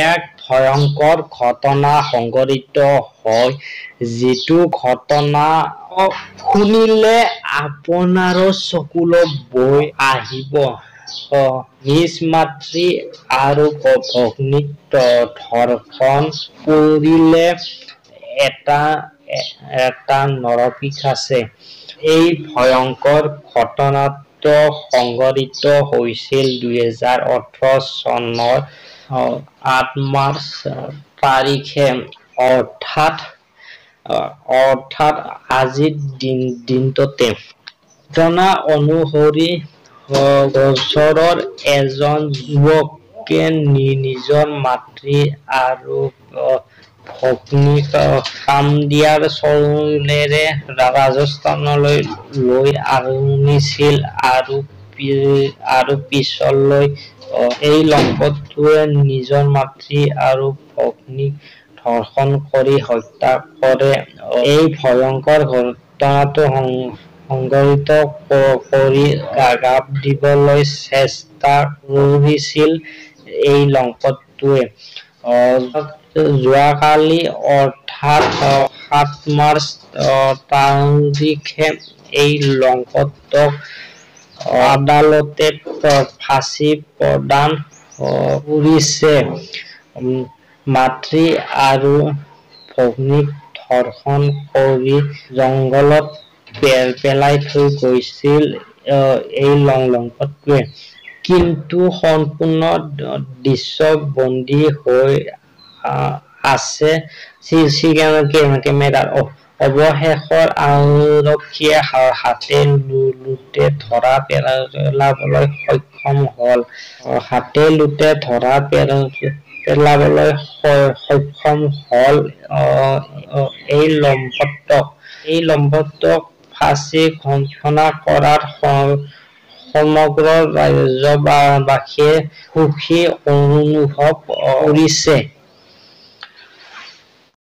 এক ভয়ংকৰ ঘটনা সংঘটিত হয় যিটো ঘটনা শুনিলে আপোনাৰো চকুলৈ বৈ আহিব নিজ মাতৃ আৰু ভগ্নীক ধৰ্ষণ কৰিলে এটা নৰপিশাচে এই ভয়ংকৰ ঘটনাটো সংঘটিত হৈছিল 2018 চনৰ 8 মাৰ্চ তাৰিখে অৰ্থাৎ আজিৰ দিনটোতে ঘটনা অনুসৰি গোচৰৰ এজন যুৱকে নিজৰ মাতৃ আৰু ভগ্নীক কামদিয়াৰ চোৰেৰে ৰাজস্থানলৈ লৈ আনিছিল আৰু পিছলৈ এই দম্পতীয়ে নিজৰ মাতৃ আৰু ভগ্নীক ধৰ্ষণ কৰি হত্যা কৰে। এই ভয়ংকৰ ঘটনাটো সংঘটিত কৰি গাপ দিবলৈ চেষ্টা কৰিছিল এই দম্পতীয়ে। যোৱাকালি অৰ্থাৎ 7 মাৰ্চ তাৰিখে এই দম্পতীক আদালতে ফাঁচী প্ৰদান কৰিছে। মাতৃ আৰু ভগ্নীক ধৰ্ষণ কৰি জংঘলত পেলাই থৈ গৈছিল এই দম্পতীয়ে। কিন্তু সম্পূৰ্ণ দৃশ্য বন্দী হৈ আছে চিচি কেমেৰাত। অৱশেষত আৰক্ষীয়ে হাতে লোটে ধৰা পেলাবলৈ সক্ষম হ'ল এই দম্পতীক ফাঁচী ঘোষণা কৰাত সমগ্ৰ ৰাজ্যবাসীয়ে সুখী অনুভৱ কৰিছে।